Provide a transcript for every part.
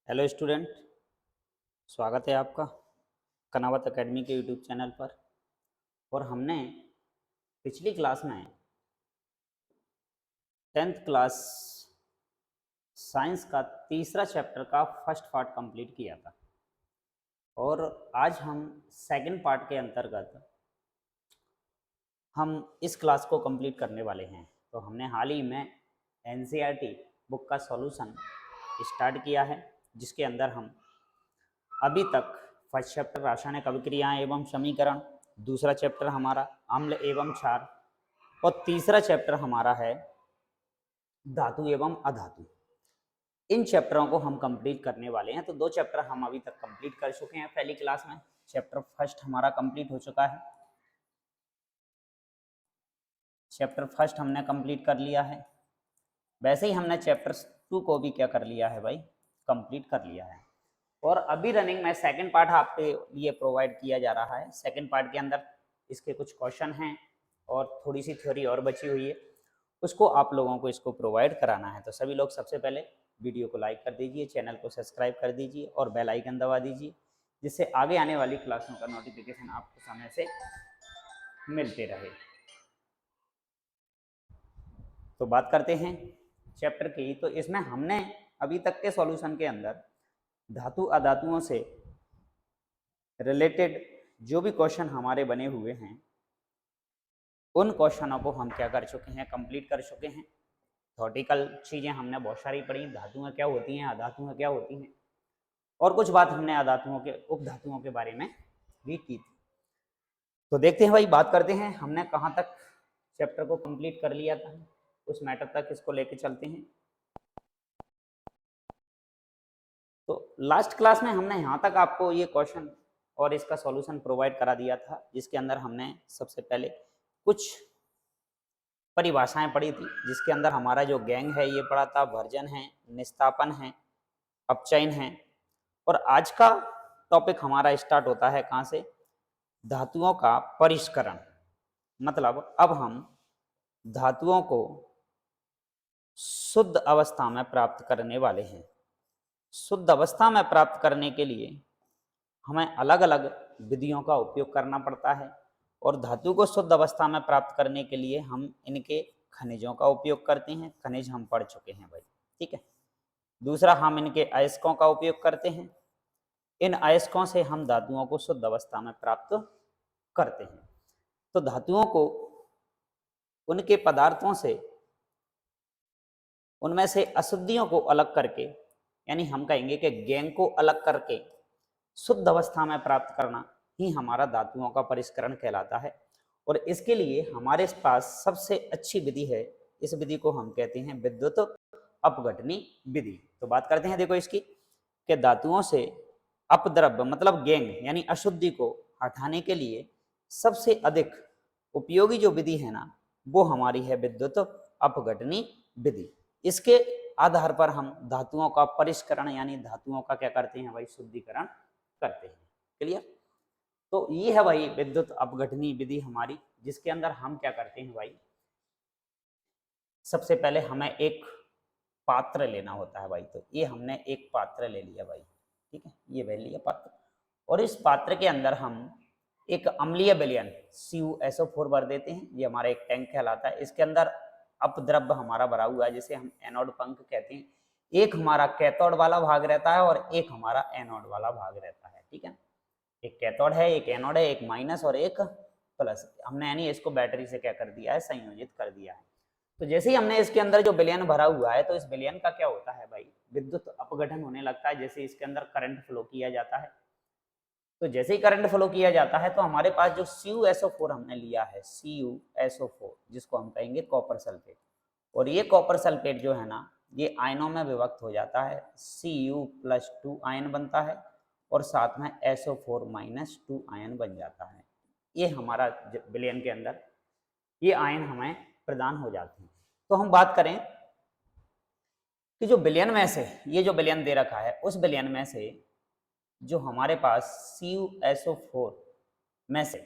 Hello student, स्वागत है आपका कनावत एकेडमी के यूट्यूब चैनल पर। और हमने पिछली क्लास में 10th क्लास साइंस का तीसरा चैप्टर का फर्स्ट पार्ट कंप्लीट किया था और आज हम सेकंड पार्ट के अंतर्गत हम इस क्लास को कंप्लीट करने वाले हैं। तो हमने हाल ही में एनसीईआरटी बुक का सॉल्यूशन स्टार्ट किया है, जिसके अंदर हम अभी तक फर्स्ट चैप्टर रासायनिक अभिक्रियाएं एवं समीकरण, दूसरा चैप्टर हमारा अम्ल एवं क्षार और तीसरा चैप्टर हमारा है धातु एवं अधातु। इन चैप्टरों को हम कंप्लीट करने वाले हैं। तो दो चैप्टर हम अभी तक कंप्लीट कर चुके हैं पहली क्लास में। चैप्टर फर्स्ट हमारा कंप्लीट हो चुका है, चैप्टर फर्स्ट हमने कंप्लीट कर लिया है। वैसे ही हमने चैप्टर 2 को भी क्या कर लिया है भाई, कंप्लीट कर लिया है। और अभी रनिंग में सेकंड पार्ट आपके लिए प्रोवाइड किया जा रहा है। सेकंड पार्ट के अंदर इसके कुछ क्वेश्चन हैं और थोड़ी सी थ्योरी और बची हुई है, उसको आप लोगों को इसको प्रोवाइड कराना है। तो सभी लोग सबसे पहले वीडियो को लाइक कर दीजिए, चैनल को सब्सक्राइब कर दीजिए और बेल आइकन दबा दीजिए, जिससे आगे आने वाली क्लासों का नोटिफिकेशन आपको समय से मिलते रहे। तो बात करते हैं चैप्टर की। तो इसमें हमने अभी तक के सॉल्यूशन के अंदर धातु अधातुओं से रिलेटेड जो भी क्वेश्चन हमारे बने हुए हैं, उन क्वेश्चनों को हम क्या कर चुके हैं, कंप्लीट कर चुके हैं। थ्योरेटिकल चीज़ें हमने बहुत सारी पढ़ी, धातुएं क्या होती हैं, अधातुएं क्या होती हैं, और कुछ बात हमने अधातुओं के उपधातुओं के बारे में भी की थी। तो देखते हैं भाई, बात करते हैं हमने कहाँ तक चैप्टर को कंप्लीट कर लिया था, उस मैटर तक इसको लेके चलते हैं। तो लास्ट क्लास में हमने यहाँ तक आपको ये क्वेश्चन और इसका सॉल्यूशन प्रोवाइड करा दिया था, जिसके अंदर हमने सबसे पहले कुछ परिभाषाएं पढ़ी थी, जिसके अंदर हमारा जो गैंग है ये पढ़ा था, वर्जन है, निस्तापन है, अपचयन है। और आज का टॉपिक हमारा स्टार्ट होता है कहाँ से, धातुओं का परिष्करण। मतलब अब हम धातुओं को शुद्ध अवस्था में प्राप्त करने वाले हैं। शुद्ध अवस्था में प्राप्त करने के लिए हमें अलग अलग विधियों का उपयोग करना पड़ता है, और धातु को शुद्ध अवस्था में प्राप्त करने के लिए हम इनके खनिजों का उपयोग करते हैं। खनिज हम पढ़ चुके हैं भाई, ठीक है। दूसरा, हम इनके अयस्कों का उपयोग करते हैं। इन अयस्कों से हम धातुओं को शुद्ध अवस्था में प्राप्त करते हैं। तो धातुओं को उनके पदार्थों से, उनमें से अशुद्धियों को अलग करके, यानी हम कहेंगे कि गैंग को अलग करके शुद्ध अवस्था में प्राप्त करना ही हमारा धातुओं का परिष्करण कहलाता है। और इसके लिए हमारे पास सबसे अच्छी विधि है, इस विधि को हम कहते हैं विद्युत अपघटनी विधि। तो बात करते हैं देखो इसकी, कि धातुओं से अपद्रव्य मतलब गैंग यानी अशुद्धि को हटाने के लिए सबसे अधिक उपयोगी जो विधि है ना, वो हमारी है विद्युत अपघटनी विधि। इसके आधार पर हम धातुओं का परिष्करण यानी धातुओं का क्या करते हैं भाई, शुद्धिकरण करते हैं। क्लियर? तो ये है भाई विद्युत अपघटनी विधि हमारी, जिसके अंदर हम क्या करते हैं भाई, सबसे पहले हमें एक पात्र लेना होता है भाई। तो ये हमने एक पात्र ले लिया भाई, ठीक है, ये ले लिया पात्र। और इस पात्र के अंदर हम एक अम्लीय विलयन CuSO4 भर देते हैं। ये हमारा एक टैंक कहलाता है। इसके अंदर अपद्रव्य हमारा भरा हुआ है, जिसे हम एनोड पंख कहते हैं। एक हमारा कैथोड वाला भाग रहता है और एक हमारा एनोड वाला भाग रहता है, ठीक है। एक कैथोड है, एक एनोड है, एक माइनस और एक प्लस। हमने यानी इसको बैटरी से क्या कर दिया है, संयोजित कर दिया है। तो जैसे ही हमने इसके अंदर जो विलयन भरा हुआ है, तो इस विलयन का क्या होता है भाई, विद्युत अपघटन होने लगता है। जैसे इसके अंदर करंट फ्लो किया जाता है, तो जैसे ही करंट फ्लो किया जाता है, तो हमारे पास जो CuSO4 हमने लिया है, CuSO4, जिसको हम कहेंगे कॉपर सल्फेट, और ये कॉपर सल्फेट जो है ना, ये आयनों में विभक्त हो जाता है। Cu+2 आयन बनता है और साथ में SO4-2 आयन बन जाता है। ये हमारा विलयन के अंदर ये आयन हमें प्रदान हो जाते हैं। तो हम बात करें कि जो विलयन में से, ये जो विलयन दे रखा है, उस विलयन में से जो हमारे पास CuSO4 में से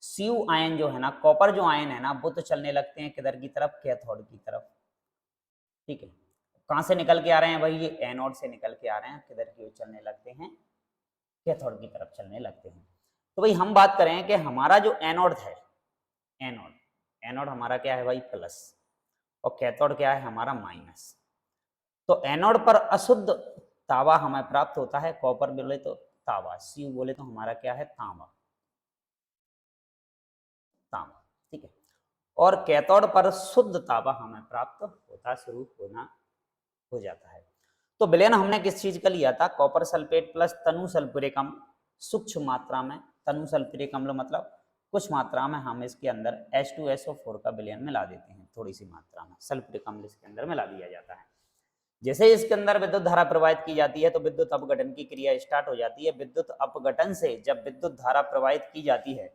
Cu आयन जो है ना, कॉपर जो आयन है ना, वो तो चलने लगते हैं किधर की तरफ, कैथोड की तरफ, ठीक है। कहाँ से निकल के आ रहे हैं भाई, ये एनोड से निकल के आ रहे हैं, किधर की ओर चलने लगते हैं, कैथोड की तरफ चलने लगते हैं। तो भाई हम बात करें कि हमारा जो एनोड है, एनोड एनोड हमारा क्या है भाई प्लस, और कैथोड क्या है हमारा माइनस। तो एनोड पर अशुद्ध तांबा हमें प्राप्त होता है, कॉपर बोले तो तांबा, सी बोले तो हमारा क्या है तांबा, तांबा, ठीक है। और कैथोड पर शुद्ध तांबा हमें प्राप्त होता, शुरू होना हो जाता है। तो विलयन हमने किस चीज का लिया था, कॉपर सल्फेट प्लस तनु सल्फ्यूरिक अम्ल सूक्ष्म मात्रा में, तनु सल्फ्यूरिक अम्ल मतलब कुछ मात्रा में हम इसके अंदर H2SO4 का विलयन मिला देते हैं, थोड़ी सी मात्रा में सल्फ्यूरिक अम्ल इसके अंदर मिला दिया जाता है। जैसे इसके अंदर विद्युत धारा प्रवाहित की जाती है तो विद्युत अपघटन की क्रिया स्टार्ट हो जाती है। विद्युत अपघटन से जब विद्युत धारा प्रवाहित की जाती है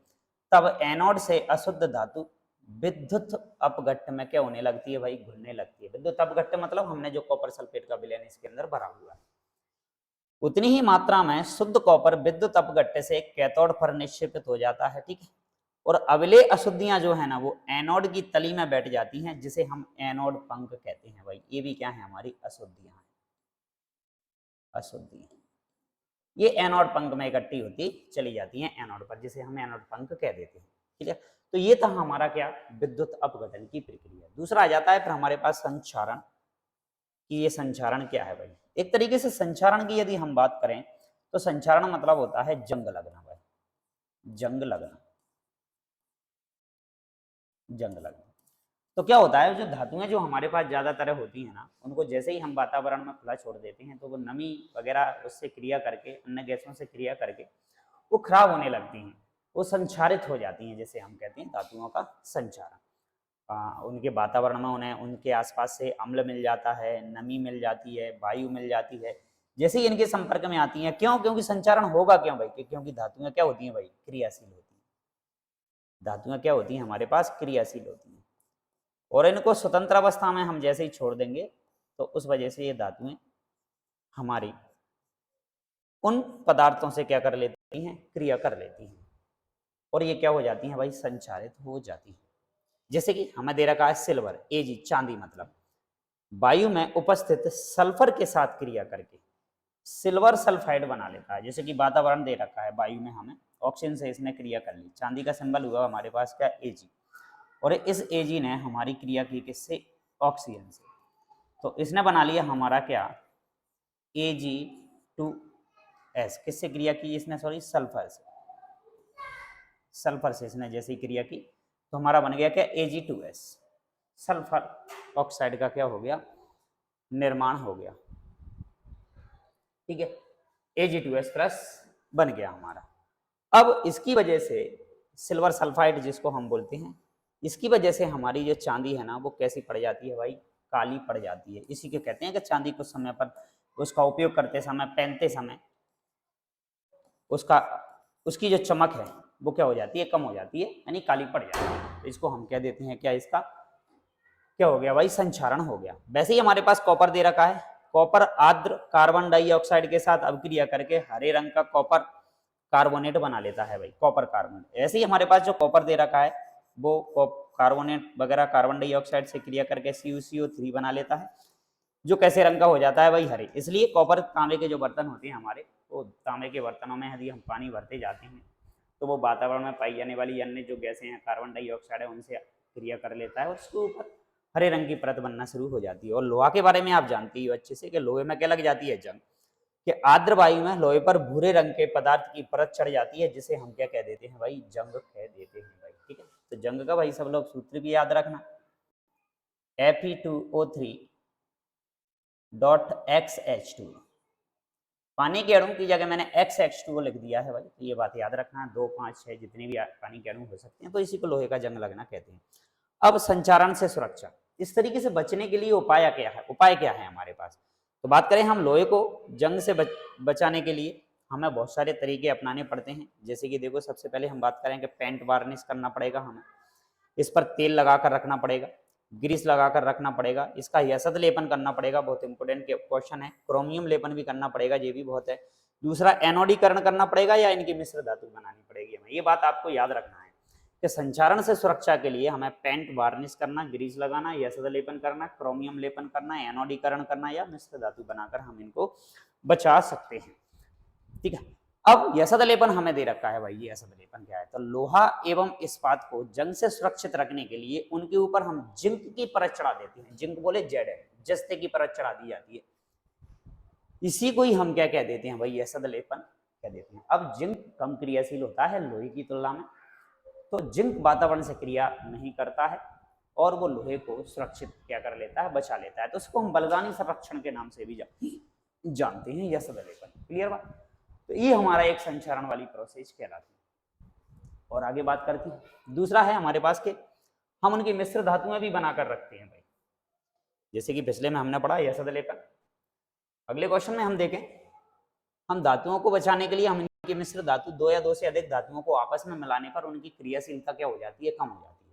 तब एनोड से अशुद्ध धातु विद्युत अपघट्ट में क्या होने लगती है भाई, घुलने लगती है। विद्युत अपघट्ट मतलब हमने जो कॉपर सल्फेट का विलयन इसके अंदर भरा हुआ है, उतनी ही मात्रा में शुद्ध कॉपर विद्युत अपघट्ट से कैथोड पर निक्षेपित हो जाता है, ठीक है। और अवले अशुद्धियां जो है ना वो एनोड की तली में बैठ जाती हैं, जिसे हम एनोड पंख कहते हैं भाई। ये भी क्या है हमारी अशुद्धियां, अशुद्धियां ये एनोड पंख में इकट्ठी होती चली जाती हैं एनोड पर, जिसे हम एनोड पंख कह देते हैं, ठीक है। तो ये था हमारा क्या, विद्युत अपघटन की प्रक्रिया। दूसरा आ जाता है फिर हमारे पास संचारण, कि ये संचारण क्या है भाई। एक तरीके से संचारण की यदि हम बात करें तो संचारण मतलब होता है जंग लगना भाई, जंग लगना, जंग लगना। तो क्या होता है, जो धातुएं जो हमारे पास ज्यादातर होती हैं ना, उनको जैसे ही हम वातावरण में खुला छोड़ देते हैं तो वो नमी वगैरह उससे क्रिया करके, अन्य गैसों से क्रिया करके वो खराब होने लगती हैं, वो संचारित हो जाती हैं, जैसे हम कहते हैं धातुओं का संचारण। उनके वातावरण में उन्हें उनके आसपास से अम्ल मिल जाता है, नमी मिल जाती है, वायु मिल जाती है, जैसे ही इनके संपर्क में आती हैं। क्यों, क्योंकि संचारण होगा क्यों भाई, क्योंकि धातुएं क्या होती हैं भाई, क्रियाशील होती हैं। धातुएं क्या होती हैं हमारे पास, क्रियाशील होती हैं, और इनको स्वतंत्र अवस्था में हम जैसे ही छोड़ देंगे तो उस वजह से ये धातुएं हमारी उन पदार्थों से क्या कर लेती हैं, क्रिया कर लेती हैं, और ये क्या हो जाती हैं भाई, संचारित हो जाती हैं। जैसे कि हमें दे रखा है सिल्वर, Ag चांदी, मतलब वायु में उपस्थित सल्फर के साथ क्रिया करके सिल्वर सल्फाइड बना लेता है। जैसे कि वातावरण दे रखा है, वायु में हमें ऑक्सीजन से इसने क्रिया कर ली, चांदी का सिंबल हुआ हमारे पास क्या, Ag, और इस Ag ने हमारी क्रिया की किससे, ऑक्सीजन से। तो इसने बना लिया हमारा क्या, Ag2S। किससे क्रिया की इसने, सॉरी सल्फर से, सल्फर से इसने जैसे क्रिया की तो हमारा बन गया क्या, Ag2S। सल्फर ऑक्साइड का क्या हो गया, निर्माण हो गया, ठीक है। Ag2S प्लस बन गया हमारा। अब इसकी वजह से सिल्वर सल्फाइड जिसको हम बोलते हैं, इसकी वजह से हमारी जो चांदी है ना वो कैसी पड़ जाती है भाई, काली पड़ जाती है। इसी को कहते हैं कि चांदी कुछ समय पर उसका उपयोग करते समय, पहनते समय उसका उसकी जो चमक है वो क्या हो जाती है, कम हो जाती है, यानी काली पड़ जाती है। तो इसको हम क्या देते हैं, क्या इसका क्या हो गया भाई, संचारण हो गया। वैसे ही हमारे पास कॉपर दे रखा है, कॉपर आर्द्र कार्बन डाइऑक्साइड के साथ अभिक्रिया करके हरे रंग का कॉपर कार्बोनेट बना लेता है भाई, कॉपर कार्बोनेट। ऐसे ही हमारे पास जो कॉपर दे रखा है वो कार्बोनेट वगैरह कार्बन डाइऑक्साइड से क्रिया करके CuCO3 बना लेता है, जो कैसे रंग का हो जाता है भाई, हरे। इसलिए कॉपर, तांबे के जो बर्तन होते हैं हमारे, वो तांबे के बर्तनों में यदि हम पानी भरते जाते हैं तो वो वातावरण में पाई जाने वाली अन्य जो गैसें हैं, कार्बन डाइऑक्साइड है, उनसे क्रिया कर लेता है और उसके ऊपर हरे रंग की परत बनना शुरू हो जाती है। और लोहा के बारे में आप जानते ही हो अच्छे से कि लोहे में क्या लग जाती है, जंग, कि आर्द्र वायु में लोहे पर भूरे रंग के पदार्थ की परत चढ़ जाती है, जिसे हम क्या कह देते हैं भाई, जंग कह देते हैं भाई, ठीक है। तो जंग का भाई सब लोग सूत्र भी याद रखना, Fe2O3.XH2। पानी के अणु की जगह मैंने XH2O लिख दिया है भाई, तो ये बात याद रखना। 2, 5, 6 जितने भी पानी के अणु हो सकते हैं, तो इसी को लोहे का जंग लगना कहते हैं। अब संचारण से सुरक्षा, इस तरीके से बचने के लिए उपाय क्या है, उपाय क्या है हमारे पास। तो बात करें हम लोहे को जंग से बचाने के लिए हमें बहुत सारे तरीके अपनाने पड़ते हैं। जैसे कि देखो, सबसे पहले हम बात करें कि पेंट वार्निश करना पड़ेगा हमें, इस पर तेल लगा कर रखना पड़ेगा, ग्रीस लगाकर रखना पड़ेगा, इसका यशद लेपन करना पड़ेगा, बहुत इंपोर्टेंट क्वेश्चन है। क्रोमियम लेपन भी करना पड़ेगा, ये भी बहुत है। दूसरा एनोडीकरण करना पड़ेगा या इनकी मिश्र धातु बनानी पड़ेगी हमें, ये बात आपको याद रखना है कि संचारण से सुरक्षा के लिए हमें पेंट वार्निश करना, ग्रीस लगाना, यशद लेपन करना, क्रोमियम लेपन करना, एनोडीकरण करना या मिश्र धातु बनाकर हम इनको बचा सकते हैं। ठीक है, अब यशद लेपन हमें दे रखा है भाई, ये यशद लेपन क्या है, तो लोहा एवं इस्पात को जंग से सुरक्षित रखने के लिए उनके ऊपर हम जिंक की परत चढ़ा देते हैं। जिंक बोले जेड, जस्ते की परत चढ़ा दी जाती है, इसी को ही हम क्या कह देते हैं भाई, यशद लेपन कह देते हैं। अब जिंक कम क्रियाशील होता है लोहे की तुलना में, तो जिंक वातावरण से क्रिया नहीं करता है और वो लोहे को सुरक्षित क्या कर लेता है, बचा लेता है, तो उसको हम बलगानी संरक्षण के नाम से भी जानते हैं, यशद लेपन। क्लियर बात? तो ये हमारा एक संचारण वाली प्रोसेस कहलाती है। और आगे बात करते हैं, दूसरा है हमारे पास के हम उनकी मिश्र धातुएं भी बनाकर रखते हैं भाई, जैसे कि पिछले में हमने पढ़ा यशद लेपन। अगले क्वेश्चन में हम देखें, हम धातुओं को बचाने के लिए हम इनकी मिश्र धातु दो या दो से अधिक धातुओं को आपस में मिलाने पर उनकी क्रियाशीलता क्या हो जाती है, कम हो जाती है।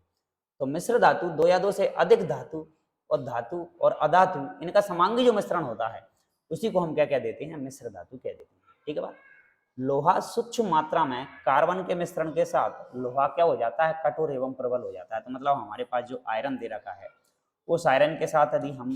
तो मिश्र धातु दो या दो से अधिक धातु और अधातु इनका समांगी जो मिश्रण होता है उसी को हम क्या कह देते हैं, मिश्र धातु कह देते हैं। ठीक है बात? लोहा सूक्ष्म मात्रा में कार्बन के मिश्रण के साथ लोहा क्या हो जाता है, कठोर एवं प्रबल हो जाता है। तो मतलब हमारे पास जो आयरन दे रखा है उस आयरन के साथ यदि हम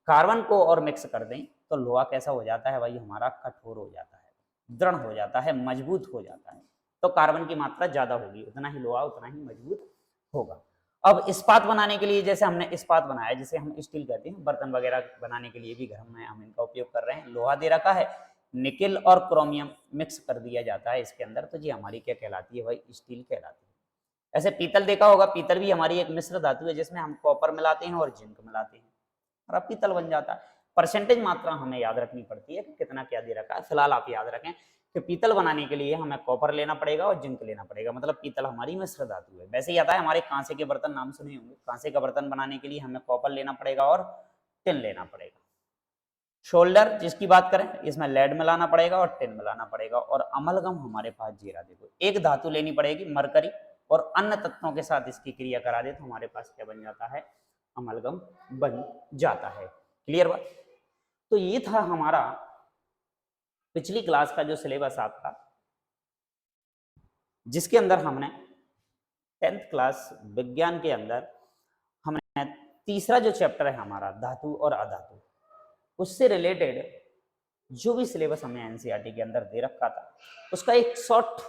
कार्बन को और मिक्स कर दें तो लोहा कैसा हो जाता है भाई, हमारा कठोर हो जाता है, दृढ़ हो जाता है, मजबूत हो जाता है। तो कार्बन की मात्रा ज्यादा होगी, उतना ही लोहा उतना ही मजबूत होगा। अब इस्पात बनाने के लिए, जैसे हमने इस्पात बनाया, जिसे हम स्टील कहते हैं, बर्तन वगैरह बनाने के लिए भी घर में हम इनका उपयोग कर रहे हैं। लोहा दे रखा है, निकेल और क्रोमियम मिक्स कर दिया जाता है इसके अंदर, तो ये हमारी क्या कहलाती है भाई, स्टील कहलाती है। ऐसे पीतल देखा होगा, पीतल भी हमारी एक मिश्र धातु है जिसमें हम कॉपर मिलाते हैं और जिंक मिलाते हैं और अब पीतल बन जाता है। परसेंटेज मात्रा हमें याद रखनी पड़ती है कि कितना क्या दे रखा है। फिलहाल आप याद रखें कि पीतल बनाने के लिए हमें कॉपर लेना पड़ेगा और जिंक लेना पड़ेगा, मतलब पीतल हमारी मिश्र धातु है। वैसे ही आता है हमारे कांसे के बर्तन, नाम सुने होंगे, कांसे का बर्तन बनाने के लिए हमें कॉपर लेना पड़ेगा और टिन लेना पड़ेगा। शोल्डर जिसकी बात करें, इसमें लेड मिलाना पड़ेगा और टिन मिलाना पड़ेगा। और अमलगम हमारे पास जीरा, देखो एक धातु लेनी पड़ेगी मरकरी और अन्य तत्वों के साथ इसकी क्रिया करा दे तो हमारे पास क्या बन जाता है, अमलगम बन जाता है। क्लियर बात? तो ये था हमारा पिछली क्लास का जो सिलेबस आपका, जिसके अंदर हमने 10th क्लास विज्ञान के अंदर हमने तीसरा जो चैप्टर है हमारा धातु और अधातु, उससे रिलेटेड जो भी सिलेबस हमने एनसीईआरटी के अंदर दे रखा था उसका एक शॉर्ट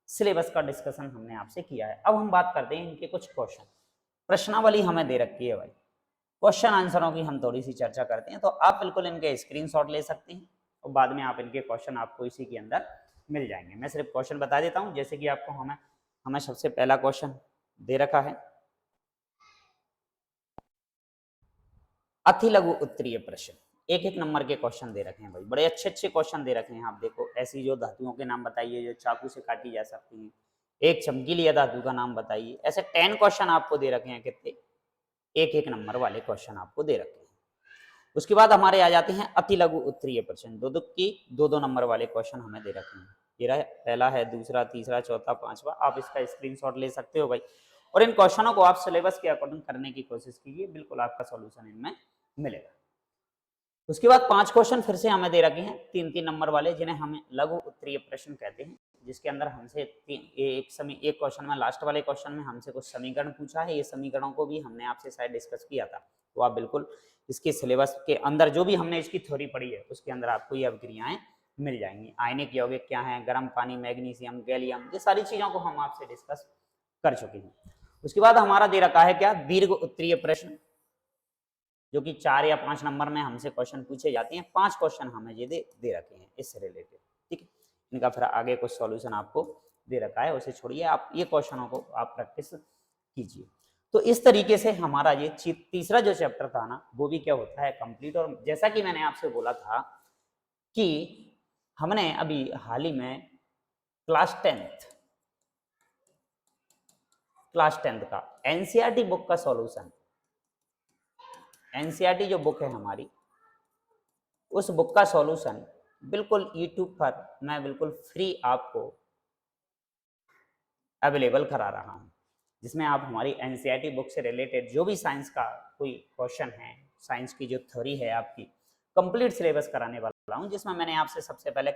सिलेबस का डिस्कशन हमने आपसे किया है। अब हम बात करते हैं इनके कुछ क्वेश्चन। प्रश्नावली हमें दे रखी है भाई, क्वेश्चन आंसरों की हम थोड़ी सी चर्चा करते हैं। तो आप बिल्कुल इनके स्क्रीनशॉट ले सकते हैं और बाद में आप इनके क्वेश्चन आपको इसी के अंदर मिल जाएंगे। मैं सिर्फ क्वेश्चन बता देता हूं, जैसे कि आपको हमें सबसे पहला क्वेश्चन दे रखा है, अति लघु उत्तरीय प्रश्न। एक एक नंबर के क्वेश्चन दे रखे हैं भाई, बड़े अच्छे अच्छे क्वेश्चन दे रखे हैं। आप देखो, ऐसी जो धातुओं के नाम बताइए जो चाकू से काटी जा सकती हैं, एक चमकीली धातु का नाम बताइए। ऐसे 10 क्वेश्चन आपको दे रखे हैं, कितने, एक एक नंबर वाले क्वेश्चन आपको दे रखे हैं। उसके बाद हमारे आ जाते हैं अति लघु उत्तरीय प्रश्न, दो दो नंबर वाले क्वेश्चन हमें दे रखे हैं। ये पहला है, दूसरा, तीसरा, चौथा, पांचवा। आप इसका स्क्रीनशॉट ले सकते हो भाई, और इन क्वेश्चनों को आप सिलेबस के अकॉर्डिंग करने की कोशिश कीजिए, बिल्कुल आपका सॉल्यूशन इनमें मिलेगा। उसके बाद 5 क्वेश्चन फिर से हमें दे रखे हैं, 3-3 नंबर वाले, जिन्हें हम लघु उत्तरीय प्रश्न कहते हैं, जिसके अंदर हमसे एक क्वेश्चन में, लास्ट वाले क्वेश्चन में हमसे कुछ समीकरण पूछा है। ये समीकरणों को भी हमने आपसे शायद डिस्कस किया था, तो आप बिल्कुल इसके सिलेबस के अंदर जो भी हमने इसकी थ्योरी पढ़ी है उसके अंदर आपको ये अभिक्रियाएं मिल जाएंगी। आयनिक यौगिक क्या है, गर्म पानी, मैग्नीशियम, गैलियम, ये सारी चीजों को हम आपसे डिस्कस कर चुके हैं। उसके बाद हमारा दे रखा है क्या, दीर्घ उत्तरीय प्रश्न, जो कि 4 या 5 नंबर में हमसे क्वेश्चन पूछे जाते हैं। 5 क्वेश्चन हमें ये दे रखे हैं इससे रिलेटेड। ठीक है, इनका फिर आगे कुछ सॉल्यूशन आपको दे रखा है, उसे छोड़िए, आप ये क्वेश्चनों को आप प्रैक्टिस कीजिए। तो इस तरीके से हमारा ये तीसरा जो चैप्टर था ना, वो भी क्या होता है, कंप्लीट। और जैसा कि मैंने आपसे बोला था कि हमने अभी हाल ही में क्लास 10th का एनसीईआरटी बुक का सॉल्यूशन, एनसीईआरटी जो बुक है हमारी, उस बुक का सॉल्यूशन बिल्कुल यूट्यूब पर मैं बिल्कुल फ्री आपको अवेलेबल करा रहा हूं, जिसमें आप हमारी एनसीईआरटी बुक से रिलेटेड जो भी साइंस का कोई क्वेश्चन है, साइंस की जो थ्योरी है आपकी, कंप्लीट सिलेबस कराने वाला हूं। जिसमें मैंने आपसे सबसे पहले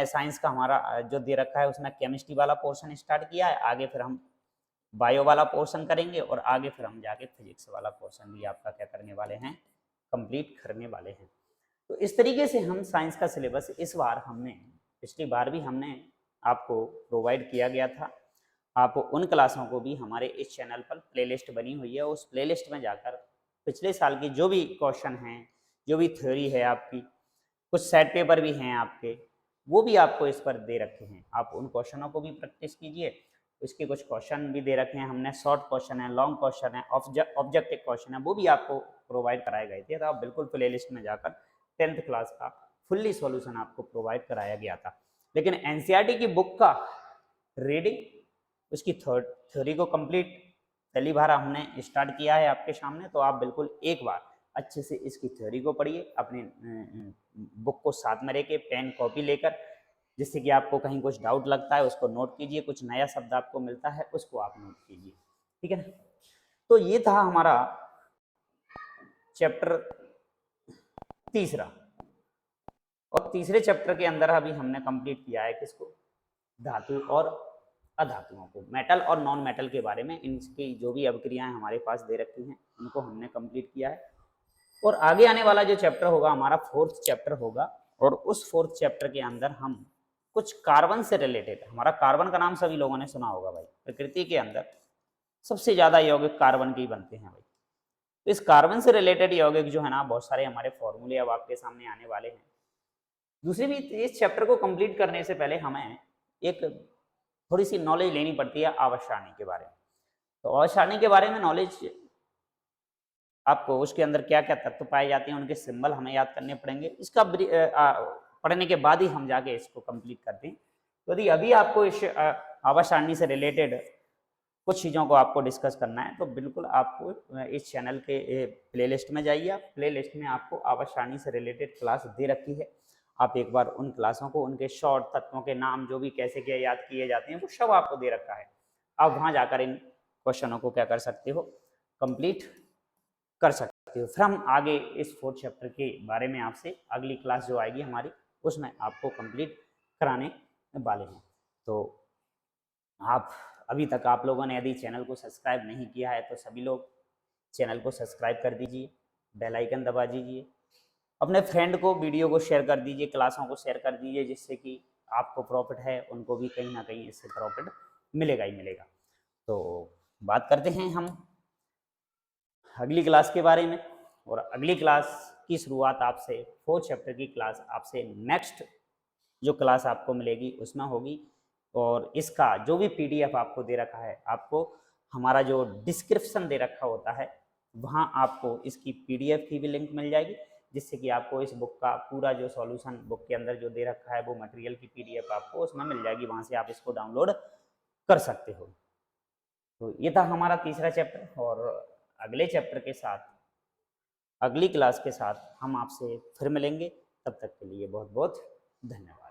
साइंस का हमारा जो दे रखा है उसमें केमिस्ट्री वाला पोर्शन स्टार्ट किया है। आगे फिर हम बायो वाला पोर्शन करेंगे और आगे फिर हम जाके फिजिक्स वाला पोर्शन भी आपका क्या करने वाले हैं, कंप्लीट करने वाले हैं। तो इस तरीके से हम साइंस का सिलेबस इस बार हमने, पिछली बार भी हमने आपको प्रोवाइड किया गया था। आप उन क्लासों को भी हमारे इस चैनल पर प्लेलिस्ट बनी हुई है, उस प्लेलिस्ट में जाकर पिछले साल की जो भी क्वेश्चन हैं, जो भी थ्योरी है आपकी, कुछ सेट पेपर भी हैं आपके, वो भी आपको इस पर दे रखे हैं। आप उन क्वेश्चनों को भी प्रैक्टिस कीजिए। इसके कुछ क्वेश्चन भी दे रखे हैं हमने, शॉर्ट क्वेश्चन है, लॉन्ग क्वेश्चन है, ऑब्जेक्टिव क्वेश्चन है, वो भी आपको प्रोवाइड कराए गए थे। तो आप बिल्कुल प्लेलिस्ट में जाकर 10th क्लास का फुल्ली सॉल्यूशन आपको प्रोवाइड कराया गया था। लेकिन एनसीईआरटी की बुक का रीडिंग, उसकी थ्योरी को कंप्लीट पहली बार हमने स्टार्ट किया है आपके सामने। तो आप बिल्कुल एक बार अच्छे से इसकी थ्योरी को पढ़िए, अपनी बुक को साथ में लेके पेन कॉपी लेकर, जिससे कि आपको कहीं कुछ डाउट लगता है उसको नोट कीजिए, कुछ नया शब्द आपको मिलता है उसको आप नोट कीजिए, ठीक है ना। तो ये था हमारा चैप्टर तीसरा, और तीसरे चैप्टर के अंदर अभी हमने कंप्लीट किया है किसको, धातु और अधातुओं को, मेटल और नॉन मेटल के बारे में। इनकी जो भी अभिक्रियाएं हमारे पास दे रखी हैं उनको हमने कंप्लीट किया है। और आगे आने वाला जो चैप्टर होगा हमारा 4th चैप्टर होगा, और उस 4th चैप्टर के अंदर हम कुछ कार्बन से रिलेटेड, हमारा कार्बन का नाम सभी लोगों ने सुना होगा भाई, प्रकृति के अंदर सबसे ज्यादा यौगिक कार्बन के ही बनते हैं भाई। तो इस कार्बन से रिलेटेड यौगिक जो है ना, बहुत सारे हमारे फॉर्मूले अब आपके सामने आने वाले हैं। दूसरी भी, इस चैप्टर को कंप्लीट करने से पहले हमें एक थोड़ी सी नॉलेज लेनी पड़ती है आवर्त सारणी के बारे में। तो आवर्त सारणी के बारे में नॉलेज आपको, उसके अंदर क्या क्या तत्व पाए जाते हैं, उनके सिंबल हमें याद करने पड़ेंगे। इसका पढ़ने के बाद ही हम जाके इसको कंप्लीट करते हैं। तो यदि अभी आपको इस आवर्त सारणी से रिलेटेड कुछ चीज़ों को आपको डिस्कस करना है तो बिल्कुल आपको इस चैनल के प्लेलिस्ट में जाइए। प्लेलिस्ट में आपको आवर्त सारणी से रिलेटेड क्लास दे रखी है। आप एक बार उन क्लासों को, उनके शॉर्ट तत्वों के नाम जो भी कैसे क्या याद किए जाते हैं वो सब आपको दे रखा है। आप वहाँ जाकर इन क्वेश्चनों को क्या कर सकते हो, कंप्लीट कर सकते हो। फिर हम आगे इस 4th चैप्टर के बारे में आपसे अगली क्लास जो आएगी हमारी, उसमें आपको कंप्लीट कराने वाले हैं। तो आप अभी तक आप लोगों ने यदि चैनल को सब्सक्राइब नहीं किया है तो सभी लोग चैनल को सब्सक्राइब कर दीजिए, बेल आइकन दबा दीजिए, अपने फ्रेंड को वीडियो को शेयर कर दीजिए, क्लासों को शेयर कर दीजिए, जिससे कि आपको प्रॉफिट है, उनको भी कहीं ना कहीं इससे प्रॉफिट मिलेगा ही मिलेगा। तो बात करते हैं हम अगली क्लास के बारे में, और अगली क्लास की शुरुआत आपसे 4th चैप्टर की क्लास आपसे नेक्स्ट जो क्लास आपको मिलेगी उसमें होगी। और इसका जो भी PDF आपको दे रखा है, आपको हमारा जो डिस्क्रिप्शन दे रखा होता है वहाँ आपको इसकी PDF की भी लिंक मिल जाएगी, जिससे कि आपको इस बुक का पूरा जो सॉल्यूशन बुक के अंदर जो दे रखा है वो मटेरियल की PDF आपको उसमें मिल जाएगी, वहाँ से आप इसको डाउनलोड कर सकते हो। तो ये था हमारा तीसरा चैप्टर, और अगले चैप्टर के साथ, अगली क्लास के साथ हम आपसे फिर मिलेंगे। तब तक के लिए बहुत बहुत धन्यवाद।